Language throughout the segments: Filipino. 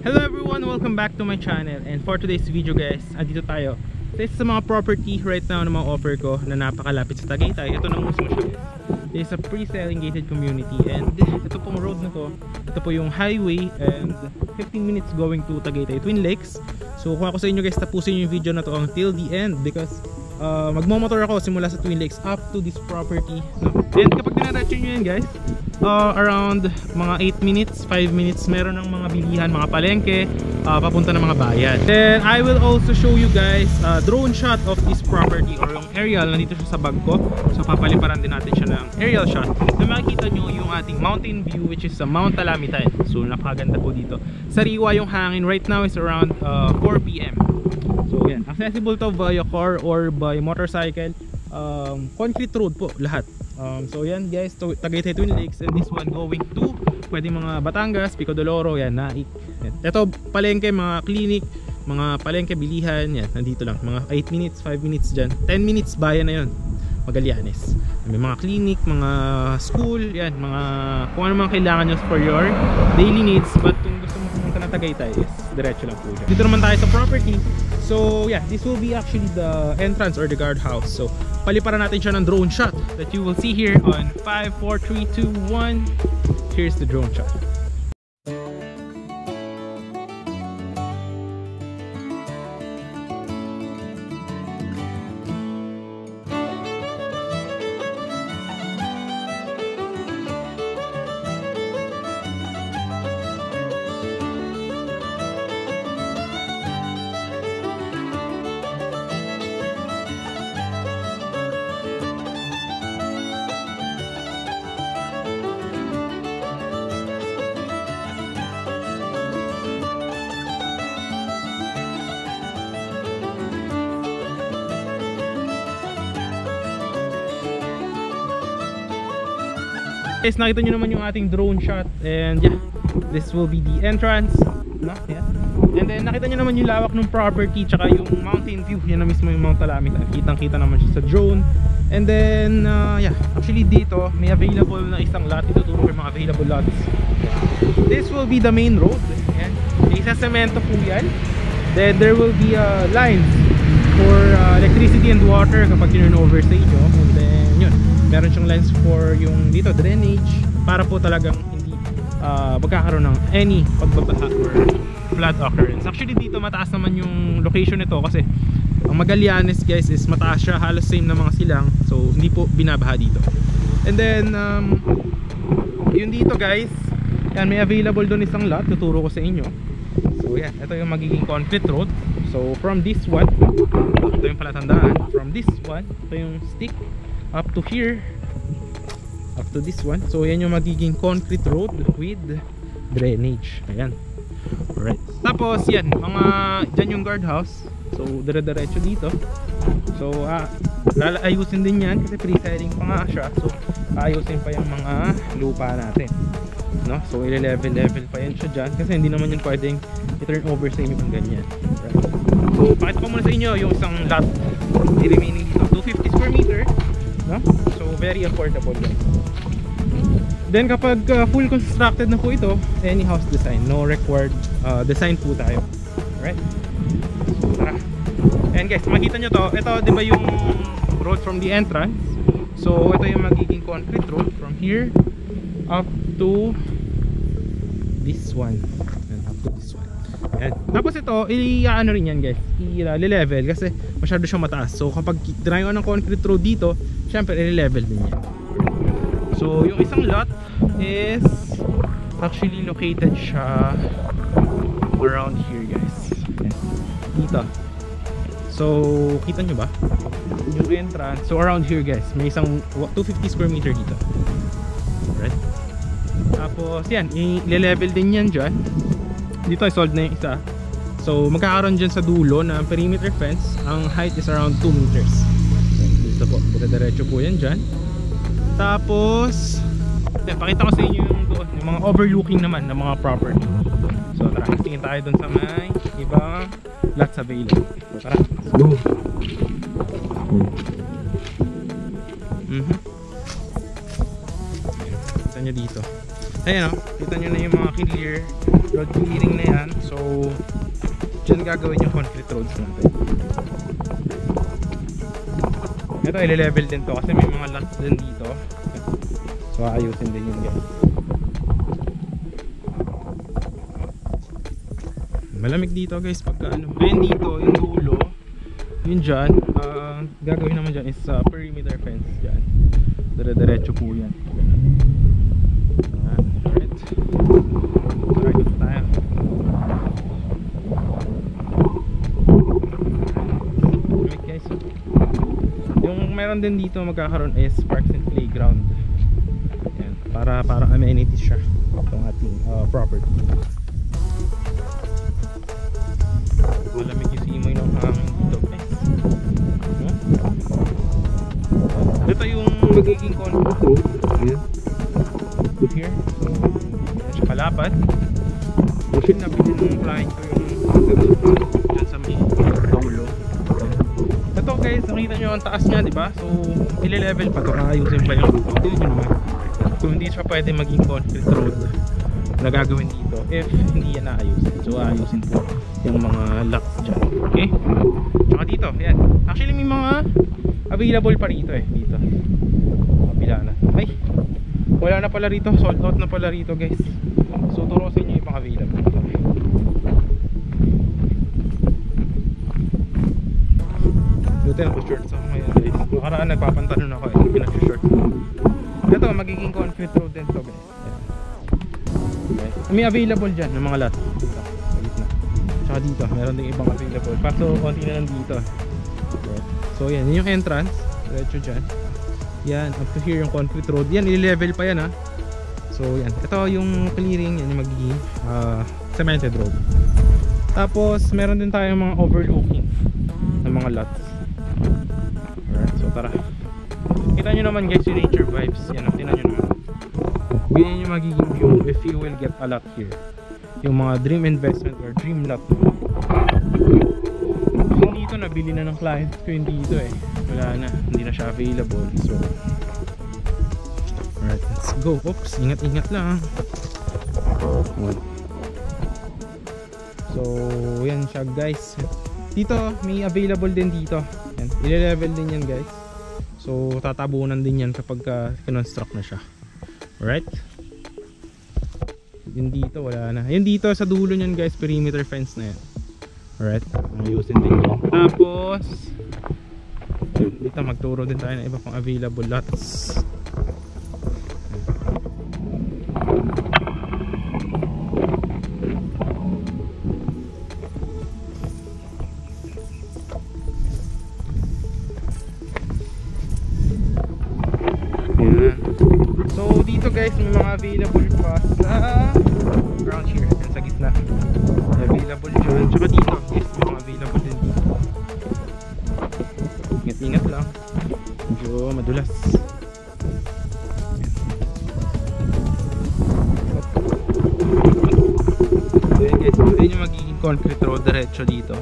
Hello everyone! Welcome back to my channel, and for today's video guys, andito tayo sa mga property right now na mga offer ko na napakalapit sa Tagaytay. Ito na mismo siya. This is a pre-selling gated community, and ito pong road na to, ito po yung highway, and 15 minutes going to Tagaytay Twin Lakes. So kung ako sa inyo guys, tapusin yung video na to until the end because magmomotor ako simula sa Twin Lakes up to this property, no? And kapag dinadacho nyo yan guys, around mga 8 minutes, 5 minutes, meron ng mga bilihan, mga palengke, papunta ng mga bayan. Then I will also show you guys drone shot of this property, or yung aerial. Nandito siya sa bag ko, so papaliparan din natin siya ng aerial shot. Na makikita nyo yung ating mountain view, which is sa Mount Talamitan. So napakaganda po dito. Sariwa yung hangin. Right now is around 4 PM. So yan, accessible to via car or by motorcycle. Concrete road po lahat. So yan guys, Tagaytay Twin Lakes, and this one going to pwede mga Batangas, Pico de Oro, yan, Naik. Ito palengke, mga clinic, mga palengke, bilihan, yan, nandito lang. Mga 8 minutes, 5 minutes dyan, 10 minutes bayan na yun, Magallanes. May mga clinic, mga school, yan, mga kung ano mga kailangan nyo for your daily needs. But kung gusto mo pumunta na Tagaytay is diretso lang po dyan. Dito naman tayo sa property. So yeah, this will be actually the entrance or the guardhouse. So paliparan natin siya ng drone shot that you will see here on 5, 4, 3, 2, 1. Here's the drone shot. Guys, nakita nyo naman yung ating drone shot, and yeah, this will be the entrance, no? Yeah. And then nakita nyo naman yung lawak ng property, tsaka yung mountain view, yan na mismo yung Mount Talamitan. Kitang kita naman siya sa drone. And then yeah, actually dito may available na isang lot. Ituturo ko yung mga available lots. This will be the main road, yan. Isa semento po yan. Then there will be lines for electricity and water kapag turn over sa inyo. And then yun, meron siyang lines for yung dito drainage, para po talagang hindi magkakaroon ng any pagbabaha or flood occurrence. Actually dito mataas naman yung location nito kasi ang Magallanes guys is mataas siya, halos same na mga silang, so hindi po binabaha dito. And then yun dito guys, yan, may available doon isang lot, tuturo ko sa inyo. So yeah, ito yung magiging concrete road. So from this one, ito yung palatandaan, from this one, ito yung stick up to here, up to this one. So yan yung magiging concrete road with drainage. Ayan. Alright. Tapos yan, mga dyan yung guardhouse. So dire-diretso dito. So ayusin din yan kasi pre-selling pa nga siya. So ayusin pa yung mga lupa natin, no? So i-level pa yan siya dyan kasi hindi naman yun pwedeng i-turn over sa inyo kung ganyan. Right. So pakita ko muna sa inyo yung isang lot, the remaining dito, 250 square meter, no? So very affordable guys. Then kapag full constructed na po ito, any house design, no required design po tayo. Alright. So tara. And guys, makita nyo to, ito diba yung road from the entrance. So ito yung magiging concrete road from here up to this one, and up to this one. Ayan. Tapos ito, i-ano rin yan guys, i-level kasi masyado siyang mataas. So kapag tinayo ng concrete road dito, syempre i-level din yan. So yung isang lot is actually located siya around here guys. Ayan. Dito. So kita nyo ba yung entrance? So around here guys, may isang 250 square meter dito. Right? Tapos yan, i-level din yan dyan. Dito ay sold na yung isa. So magkakaroon dyan sa dulo na perimeter fence. Ang height is around 2 meters. So, dito po, diretso po yan dyan. Tapos yan, pakita ko sa inyo yung doon, yung mga overlooking naman ng mga property. So tara, tingin tayo dun sa may ibang lots available. So tara, let's go. Kita nyo dito, ayan o, kita nyo na yung mga clear road clearing na yan. So dyan gagawin yung concrete roads natin. Ito ile-level din to kasi may mga lots din dito. So ayusin din yun guys. Malamig dito guys pagka ano. Ayun dito yung dulo. Yun dyan, gagawin naman dyan is perimeter fence dyan. Dire-diretso po yan. Alright. Alright, ito tayo. Alright guys. Yung meron din dito magkakaroon is parks and playground. Yan, para amenities siya itong ating property. Malamig yung simoy ng hangin dito guys. Ito yung magiging concrete road. Here. So, medyo kalapad. Kasi nabili ng client ko yung dyan sa may dulo. Ito guys, nakita nyo ang taas niya, diba? So, ile-level pa ito. Ayusin pa yung lupa. Tignan nyo naman. So, hindi siya pwede maging concrete road na gagawin dito if hindi yan naayusin. So, ayusin po yung mga lots dyan. Okay? Tsaka dito, yan. Actually, may mga available pa rito eh. Dito. Kabila na. Ay! Wala na pala rito. Sold out na pala rito guys. So, turo sa inyo yung mga available. Dito ako shorts ako ngayon guys. Nakaraan nagpapantalon ako eh. Pinag-short. Ito, magiging concrete road din to guys. Ayan. Okay. May available dyan ng mga lot. Dito. Sa gitna. Tsaka dito. Meron din ibang available. Kaso, konti na lang dito. Okay. So, yan. Yun yung entrance. Diretso dyan. Yan. Up to here yung concrete road. Yan. I-level pa yan ha. So, yan. Ito yung clearing. Yan yung magiging cemented road. Tapos, meron din tayong mga overlooking ng mga lots. Alright. So, tara. Kita nyo naman guys yung nature vibes. Yan. Tingnan nyo naman. Ganyan yung magiging view if you will get a lot here. Yung mga dream investment or dream lot. Yung dito nabili na ng clients ko yung dito eh. Wala na. Hindi na siya available. So alright, let's go. Oops, ingat-ingat lang. So yan siya guys. Dito may available din dito. Yan. I-level din yan guys. So tatabunan din yan kapag kinonstruct na siya. Alright. Yun dito wala na. Yun dito sa dulo nyan guys, perimeter fence na yan. Alright. Ayusin din yun. Tapos dito magturo din tayo ng iba pang available lots. So dito guys may mga available pa sa around here and sa gitna. May available dyan. Tsaka dito yes, may mga available din dito. Ingat-ingat lang. Medyo madulas. So yun guys, yun yung magiging concrete road diretso dito.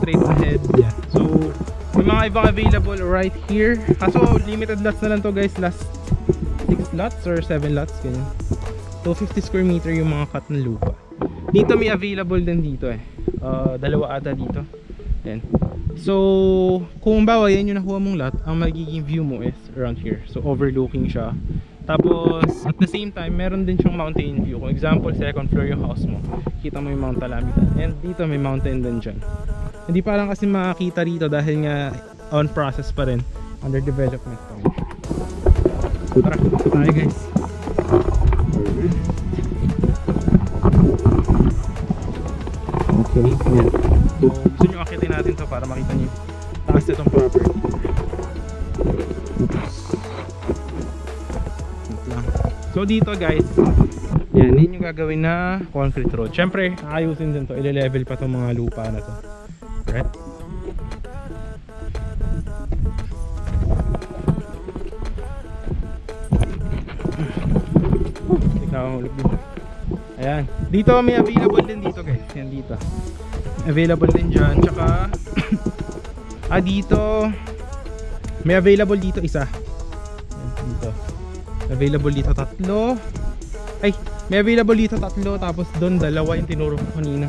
Straight ahead. Yeah. So may mga ibang available right here. Kaso limited lots na lang to guys. Last 6 lots or 7 lots ganyan. So 50 square meter yung mga cut ng lupa. Dito may available din dito eh. Dalawa ata dito. Yan. So kung bawa yan yung nakuha mong lot, ang magiging view mo is around here. So overlooking siya. Tapos at the same time meron din siyang mountain view. Kung example second floor yung house mo, kita mo yung Mount Alamitan. And dito may mountain din dyan. Hindi pa lang kasi makakita rito dahil nga on process pa rin. Under development pa rin. So tara, tayo guys. Okay, yan. So gusto nyo akitin natin to para makita nyo taas na itong property. So dito guys, yan, yun yung gagawin na concrete road. Siyempre, ayusin din to, ile-level pa itong mga lupa na to. Right? Ayan. Dito may available din dito guys. Yan dito. Available din dyan. Tsaka dito may available dito isa. Ayan, dito. Available dito 3. Ay, May available dito 3, tapos doon 2 yung tinuro ko kanina.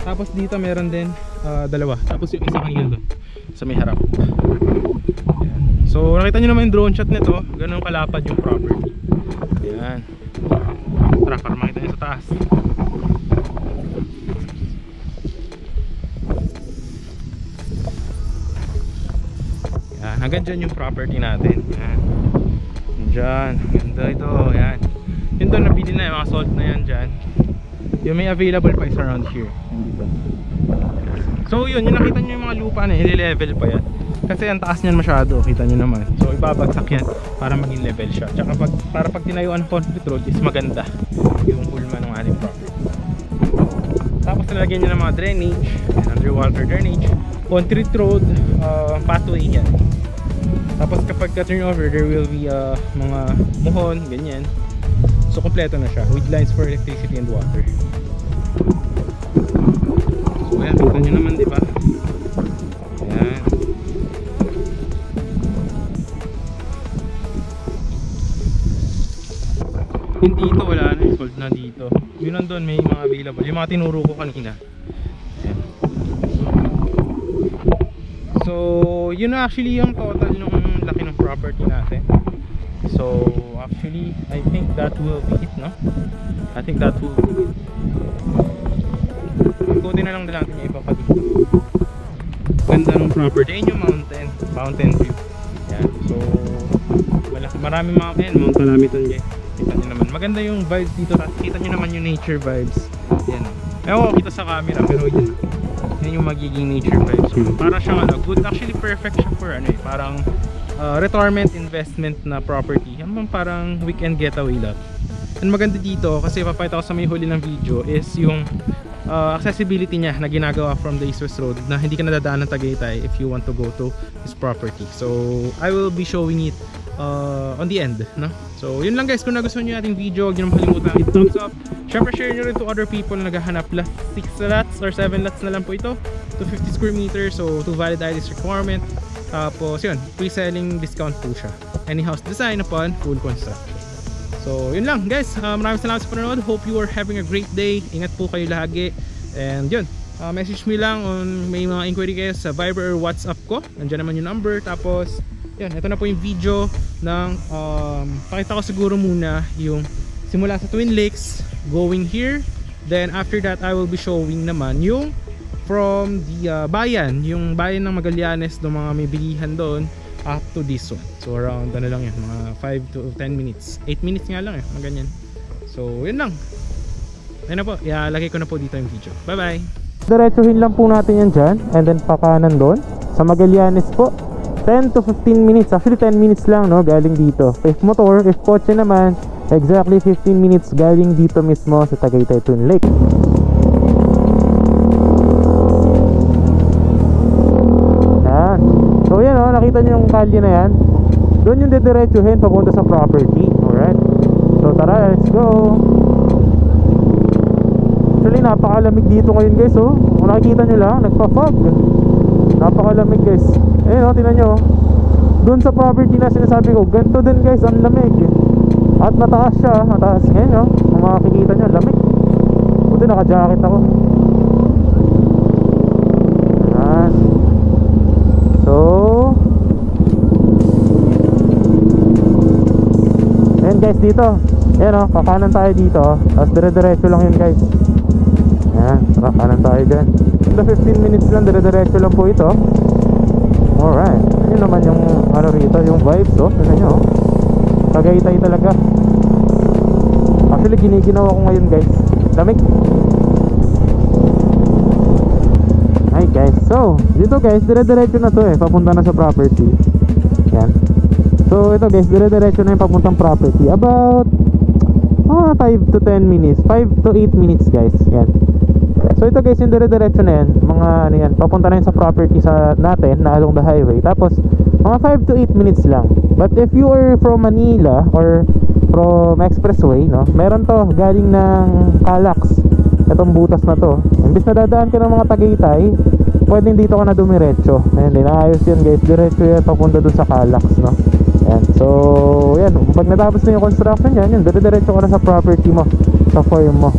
Tapos dito meron din 2, tapos yung isa kanina doon sa may harap. Ayan. So nakita nyo naman yung drone shot nito, ganun kalapad yung property. Ayan. Tara, para makita nyo sa taas. Ayan, hanggang dyan yung property natin. Ayan. Dyan, ganda ito. Ayan. Yun doon nabili na yung mga salt na yan dyan. Yung may available pa is around here. Dito. So yun, yung nakita nyo yung mga lupa na i-level pa yan. Kasi ang taas niyan masyado, kita nyo naman. So ibabagsak yan para maging level siya. Tsaka para pag tinayuan ng concrete road is maganda yung hulma ng ating property. Tapos nalagyan nyo ng mga drainage, underwater drainage, concrete road, pathway yan. Tapos kapag ka-turn over, there will be mga muhon, ganyan. So kompleto na siya with lines for electricity and water. So ayan, kita nyo naman, diba? Ayan. Yung dito wala na, sold na dito. Yun nandun, may mga available. Yung mga tinuro ko kanina. Ayan. So yun na actually yung total nung laki ng property natin. So actually I think that will be it, no? I think that will be it. Ikutin na lang din natin yung iba pa dito. Ganda ng property. Ayun yung mountain view. Yan. So maraming mga Mount Calamitan guys. Kita nyo naman. Maganda yung vibes dito. Kita nyo naman yung nature vibes. Yan. Ewan ko kita sa camera pero yun. Yan yung magiging nature vibes. Para siyang good. Actually perfect siya for parang retirement investment na property. Yan bang parang weekend getaway lot. And maganda dito kasi papakita ko sa may huli ng video is yung accessibility niya na ginagawa from the East West Road na hindi ka nadadaan ng Tagaytay if you want to go to this property. So I will be showing it on the end, no? So yun lang guys, kung nagustuhan nyo nating video, huwag nyo naman kalimutan hit thumbs up. Syempre share nyo rin to other people na naghahanap. Plus 6 lots or 7 lots na lang po ito to 50 square meters, so to valid IDs requirement. Tapos yun, pre-selling discount po siya. Any house design upon full construction. So yun lang guys, maraming salamat sa panonood. Hope you are having a great day. Ingat po kayo lagi. And yun, message me lang on may mga inquiry kayo sa Viber or WhatsApp ko. Nandiyan naman yung number. Tapos yun, ito na po yung video ng pakita ko siguro muna yung simula sa Twin Lakes going here. Then after that I will be showing naman yung from the bayan, yung bayan ng Magallanes, ng mga may bilihan doon up to this one. So around ano lang yun, mga 5 to 10 minutes, 8 minutes nga lang mga ganyan. So yun lang. Ayun na po, ilalagay ko na po dito yung video. Bye bye. Diretsuhin lang po natin yan dyan, and then pakanan doon sa Magallanes po. 10 to 15 minutes, actually 10 minutes lang, no, galing dito. If motor, if kotse naman, exactly 15 minutes galing dito mismo sa Tagaytay Twin Lake. Yan. So yan, nakita nyo yung kalye na yan. Doon yung didiretsuhin papunta sa property. Alright. So tara, let's go. Actually napakalamig dito ngayon guys, oh. Kung nakikita nyo lang, nagpa-fog. Napakalamig guys. Ayun, tingnan nyo. Doon sa property na sinasabi ko, ganito din guys, ang lamig. At mataas siya, mataas. Ngayon, kung makikita nyo, lamig. Buti naka-jacket ako. Ayan. So ayan guys, dito. Ayan, kakanan tayo dito. Tapos dire-diretso lang yun guys. Ayan, kakanan tayo dyan. 15 minutes lang, dire-diretso lang po ito. Alright, yun naman yung ano rito, yung vibes, tignan nyo, Tagaytay talaga. Actually giniginawa ko ngayon guys, lamig. Hi guys, so dito guys, dire-diretso na to papunta na sa property. Yan. So ito guys, dire-diretso na yung papuntang property. About 5 to 10 minutes, 5 to 8 minutes guys. Yan. So ito guys, yung dire-diretso na yan, mga ano yan, papunta na yun sa property sa natin na along the highway. Tapos mga 5 to 8 minutes lang. But if you are from Manila or from expressway, no, meron to galing ng Calax, itong butas na to. Imbis na dadaan ka ng mga Tagaytay, pwedeng dito ka na dumiretso. Ayan din, ayos yun guys, diretso yan papunta dun sa Calax, no. Ayan. So yan, pag natapos na yung construction yan, dire-diretso ka na sa property mo. sa farm mo.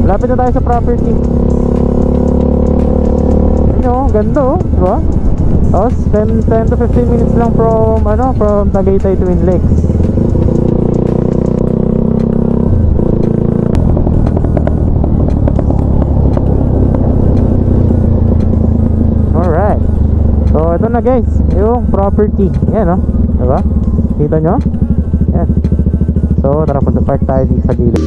Lapit na tayo sa property. Ayun, ganda oh, diba? Tapos 10 to 15 minutes lang from from Tagaytay Twin Lakes. Alright. So ito na guys, yung property. Yan oh, diba? Kita nyo? Yan. So tara, punta park tayo dito sa gilid.